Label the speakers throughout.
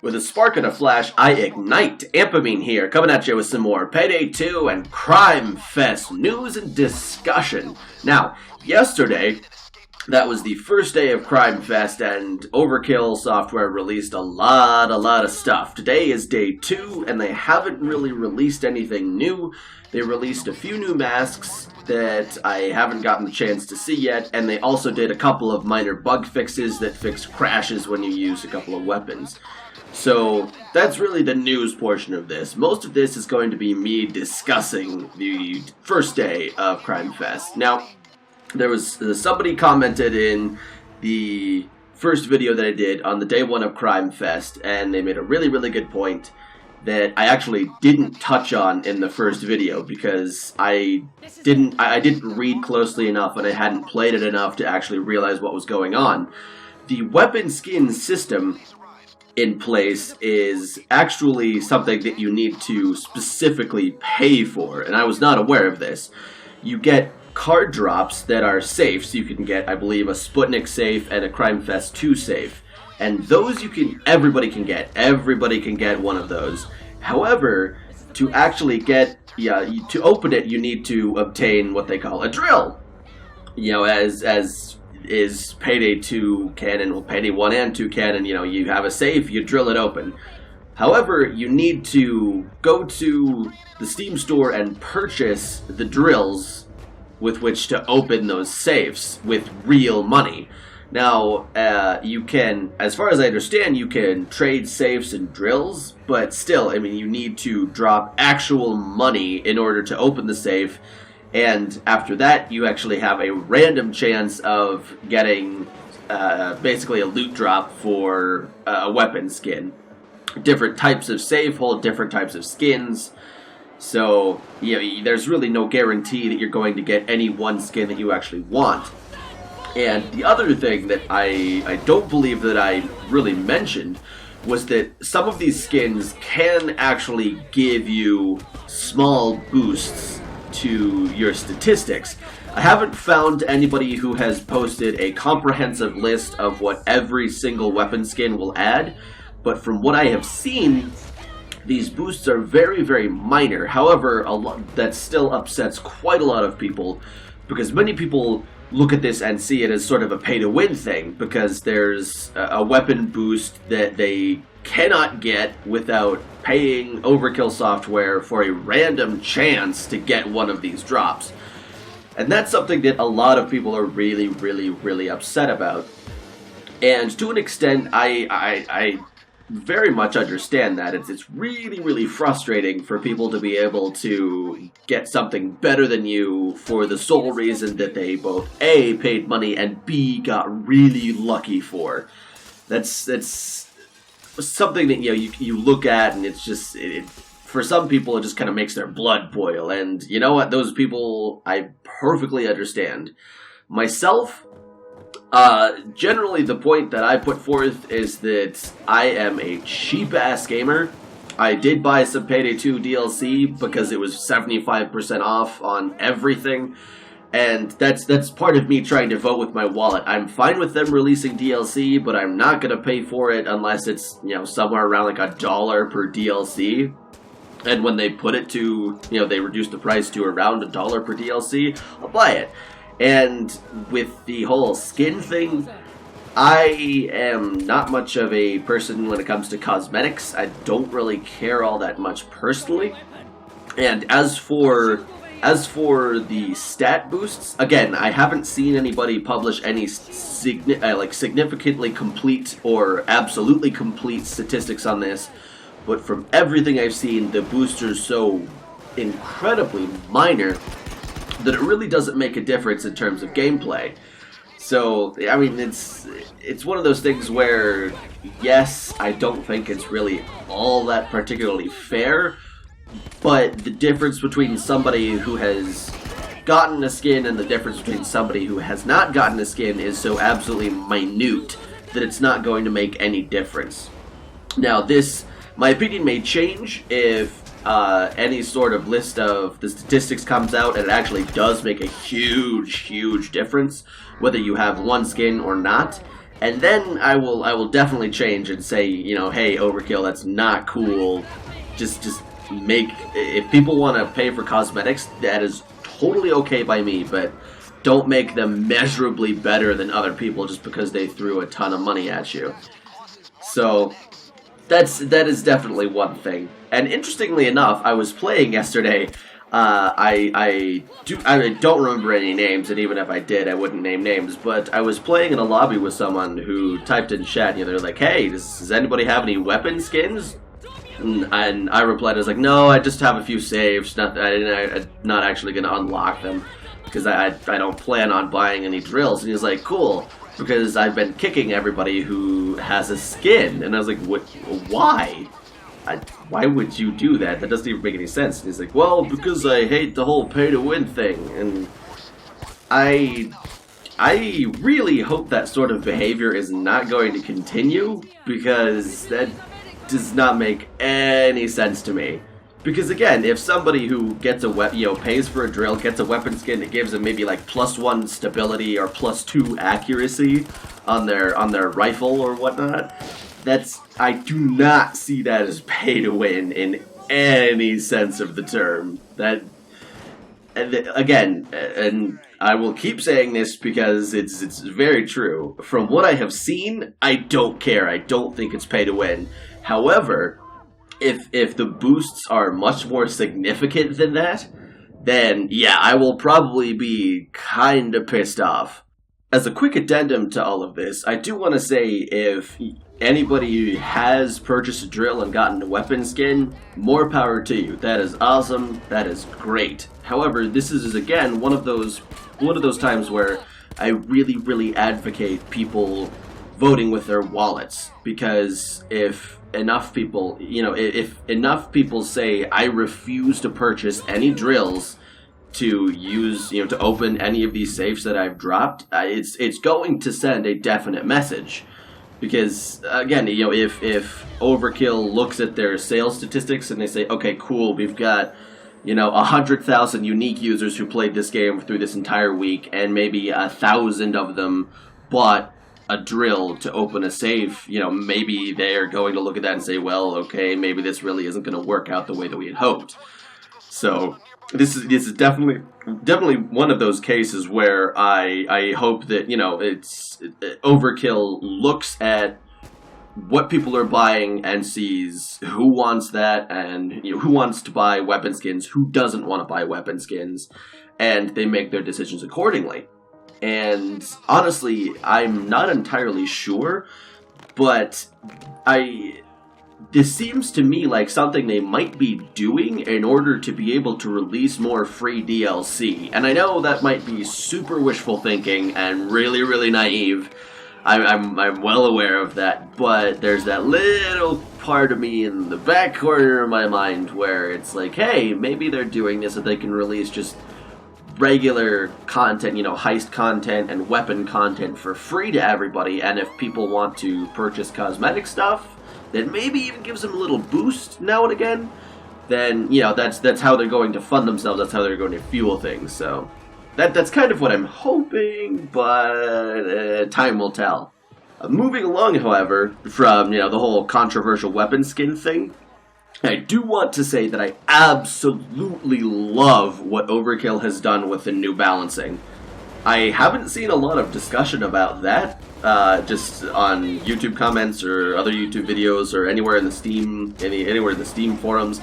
Speaker 1: With a spark and a flash, I ignite. Ampamine here, coming at you with some more Payday 2 and CRIMEFEST news and discussion. Now, yesterday, that was the first day of CRIMEFEST, and Overkill Software released a lot of stuff. Today is day 2, and they haven't really released anything new. They released a few new masks that I haven't gotten the chance to see yet, and they also did a couple of minor bug fixes that fix crashes when you use a couple of weapons. So, that's really the news portion of this. Most of this is going to be me discussing the first day of CRIMEFEST. Now, there was somebody commented in the first video that I did on the day 1 of CRIMEFEST, and they made a really good point that I actually didn't touch on in the first video because I didn't read closely enough and I hadn't played it enough to actually realize what was going on. The weapon skin system in place is actually something that you need to specifically pay for, and I was not aware of this. You get card drops that are safe, so you can get, I believe, a Sputnik safe and a CRIMEFEST 2 safe, and those everybody can get one of those. However, to actually get, to open it, you need to obtain what they call a drill. You know, as is Payday 2 canon, well, Payday 1 and 2 canon, you have a safe, you drill it open. However, you need to go to the Steam store and purchase the drills with which to open those safes with real money. Now, you can, as far as I understand, you can trade safes and drills, but still, I mean, you need to drop actual money in order to open the safe. And after that, you actually have a random chance of getting basically a loot drop for a weapon skin. Different types of safe hold different types of skins. So, there's really no guarantee that you're going to get any one skin that you actually want. And the other thing that I don't believe that I really mentioned was that some of these skins can actually give you small boosts to your statistics. I haven't found anybody who has posted a comprehensive list of what every single weapon skin will add, but from what I have seen, these boosts are very minor. However, that still upsets quite a lot of people, because many people look at this and see it as sort of a pay-to-win thing, because there's a weapon boost that they cannot get without paying Overkill Software for a random chance to get one of these drops. And that's something that a lot of people are really upset about. And to an extent, I very much understand that. It's really frustrating for people to be able to get something better than you for the sole reason that they both A, paid money, and B, got really lucky for. That's something that you look at, and it's just for some people it just kind of makes their blood boil. And you know what? Those people I perfectly understand. Myself, generally the point that I put forth is that I am a cheap-ass gamer. I did buy some Payday 2 DLC because it was 75% off on everything, and that's part of me trying to vote with my wallet. I'm fine with them releasing DLC, but I'm not going to pay for it unless it's, somewhere around like $1 per DLC. And when they put it to, they reduced the price to around $1 per DLC, I'll buy it. And with the whole skin thing, I am not much of a person when it comes to cosmetics. I don't really care all that much personally. And as for the stat boosts, again, I haven't seen anybody publish any significantly complete or absolutely complete statistics on this. But from everything I've seen, the boosts are so incredibly minor that it really doesn't make a difference in terms of gameplay. So, I mean, it's one of those things where, yes, I don't think it's really all that particularly fair, but the difference between somebody who has gotten a skin and the difference between somebody who has not gotten a skin is so absolutely minute that it's not going to make any difference. Now, my opinion may change if any sort of list of the statistics comes out and it actually does make a huge difference, whether you have one skin or not. And then I will definitely change and say, you know, hey, Overkill, that's not cool. Just make, if people want to pay for cosmetics, that is totally okay by me, but don't make them measurably better than other people just because they threw a ton of money at you. So that is definitely one thing. And interestingly enough, I was playing yesterday. I don't remember any names, and even if I did, I wouldn't name names. But I was playing in a lobby with someone who typed in chat. You know, they're like, "Hey, does anybody have any weapon skins?" And I replied, I was like, "No, I just have a few saves. I'm not actually going to unlock them because I don't plan on buying any drills." And he's like, "Cool, because I've been kicking everybody who has a skin." And I was like, "What? Why? Why would you do that? That doesn't even make any sense." And he's like, "Well, because I hate the whole pay-to-win thing." And I really hope that sort of behavior is not going to continue, because that does not make any sense to me. Because again, if somebody who gets a pays for a drill, gets a weapon skin that gives them maybe like +1 stability or +2 accuracy on their rifle or whatnot, I do not see that as pay to win in any sense of the term. That, and again, and I will keep saying this because it's very true. From what I have seen, I don't care. I don't think it's pay to win. However, if the boosts are much more significant than that, then yeah, I will probably be kind of pissed off. As a quick addendum to all of this, I do want to say, if anybody has purchased a drill and gotten a weapon skin, more power to you. That is awesome. That is great. However, this is again one of those times where I really advocate people voting with their wallets, because if enough people, if enough people say, "I refuse to purchase any drills to use, to open any of these safes that I've dropped," it's going to send a definite message. Because again, if Overkill looks at their sales statistics and they say, "Okay, cool, we've got 100,000 unique users who played this game through this entire week, and maybe 1,000 of them bought a drill to open a safe," maybe they're going to look at that and say, "Well, okay, maybe this really isn't going to work out the way that we had hoped." So this is definitely one of those cases where I hope that it's Overkill looks at what people are buying and sees who wants that, and who wants to buy weapon skins, who doesn't want to buy weapon skins, and they make their decisions accordingly. And honestly, I'm not entirely sure, but this seems to me like something they might be doing in order to be able to release more free DLC. And I know that might be super wishful thinking and really naive. I'm well aware of that, but there's that little part of me in the back corner of my mind where it's like, hey, maybe they're doing this so they can release just regular content, heist content and weapon content for free to everybody, and if people want to purchase cosmetic stuff that maybe even gives them a little boost now and again, then that's how they're going to fund themselves, that's how they're going to fuel things. So that's kind of what I'm hoping, but time will tell. Moving along, however, from the whole controversial weapon skin thing, I do want to say that I absolutely love what Overkill has done with the new balancing. I haven't seen a lot of discussion about that, just on YouTube comments or other YouTube videos or anywhere in the Steam forums.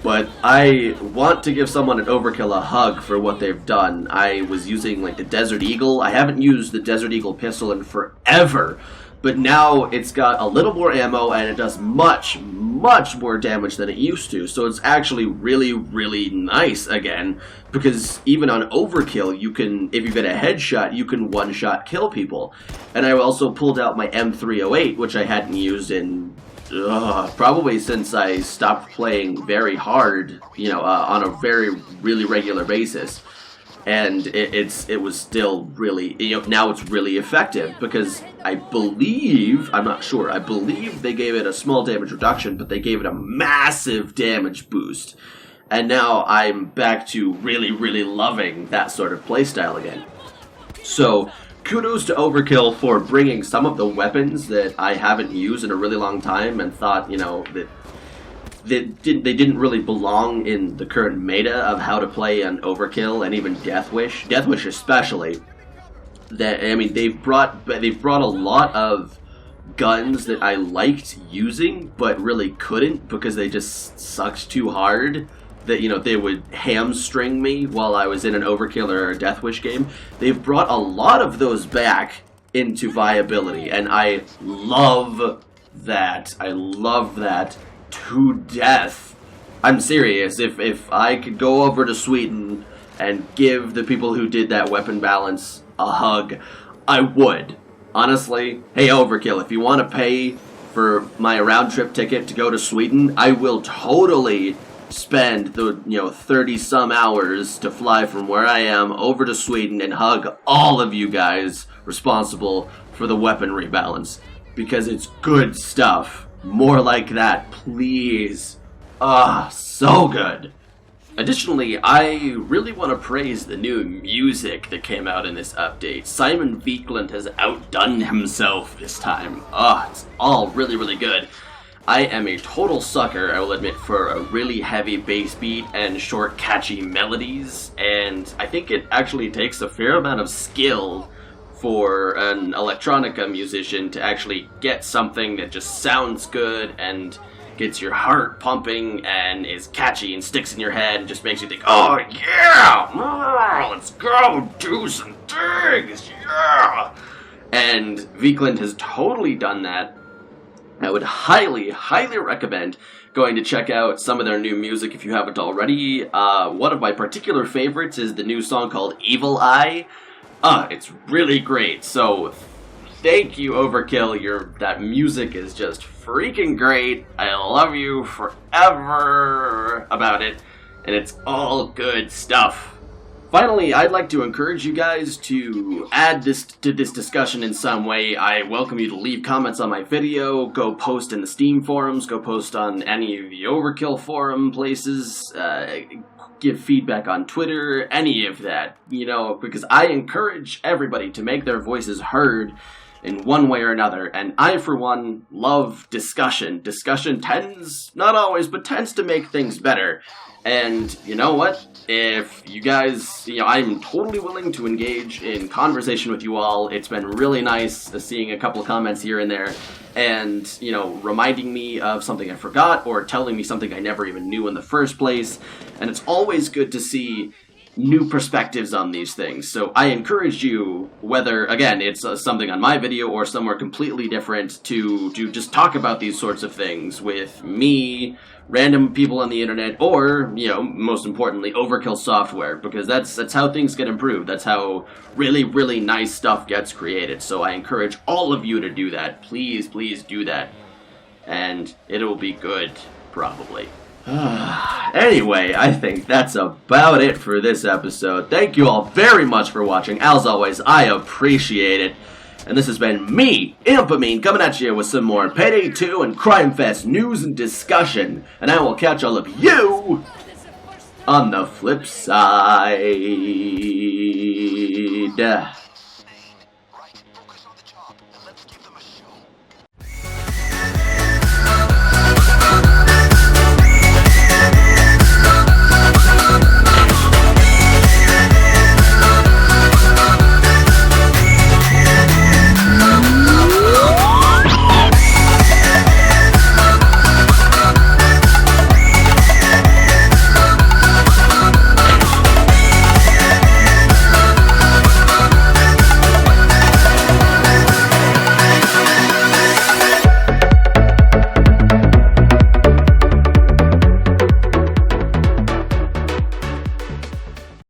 Speaker 1: But I want to give someone at Overkill a hug for what they've done. I was using the Desert Eagle. I haven't used the Desert Eagle pistol in forever, but now it's got a little more ammo and it does much more damage than it used to. So it's actually really nice again, because even on Overkill, you can, if you get a headshot, you can one-shot kill people. And I also pulled out my M308, which I hadn't used in probably since I stopped playing very hard, on a really regular basis. And it was still really, now it's really effective, because I believe they gave it a small damage reduction, but they gave it a massive damage boost. And now I'm back to really loving that sort of playstyle again. So kudos to Overkill for bringing some of the weapons that I haven't used in a really long time and thought, you know, that they didn't really belong in the current meta of how to play on Overkill and even Deathwish especially. That, I mean, they've brought a lot of guns that I liked using but really couldn't because they just sucked too hard. That, you know, they would hamstring me while I was in an Overkill or a Deathwish game. They've brought a lot of those back into viability, and I love that. I love that to death. I'm serious. If I could go over to Sweden and give the people who did that weapon balance a hug, I would. Honestly, hey Overkill, if you want to pay for my round trip ticket to go to Sweden, I will totally spend the 30 some hours to fly from where I am over to Sweden and hug all of you guys responsible for the weapon rebalance, because it's good stuff. More like that, please. So good. Additionally, I really want to praise the new music that came out in this update. Simon Viklund has outdone himself this time. It's all really, really good. I am a total sucker, I will admit, for a really heavy bass beat and short, catchy melodies, and I think it actually takes a fair amount of skill for an electronica musician to actually get something that just sounds good and gets your heart pumping and is catchy and sticks in your head and just makes you think, oh yeah, let's go do some things, yeah! And Viklund has totally done that. I would highly, highly recommend going to check out some of their new music if you haven't already. One of my particular favorites is the new song called Evil Eye. It's really great, so thank you, Overkill. That music is just freaking great. I love you forever about it, and it's all good stuff. Finally, I'd like to encourage you guys to add this to this discussion in some way. I welcome you to leave comments on my video, go post in the Steam forums, go post on any of the Overkill forum places, give feedback on Twitter, any of that, because I encourage everybody to make their voices heard in one way or another, and I, for one, love discussion. Discussion tends, not always, but tends to make things better. And you know what? If you guys, I'm totally willing to engage in conversation with you all. It's been really nice seeing a couple of comments here and there, and, reminding me of something I forgot, or telling me something I never even knew in the first place. And it's always good to see new perspectives on these things. So I encourage you, whether, again, it's something on my video or somewhere completely different, to just talk about these sorts of things with me, random people on the internet, or, most importantly, Overkill software, because that's how things get improved. That's how really, really nice stuff gets created. So I encourage all of you to do that. Please, please do that. And it'll be good, probably. Anyway, I think that's about it for this episode. Thank you all very much for watching. As always, I appreciate it. And this has been me, Ampamine, coming at you with some more Payday 2 and CRIMEFEST news and discussion. And I will catch all of you on the flip side.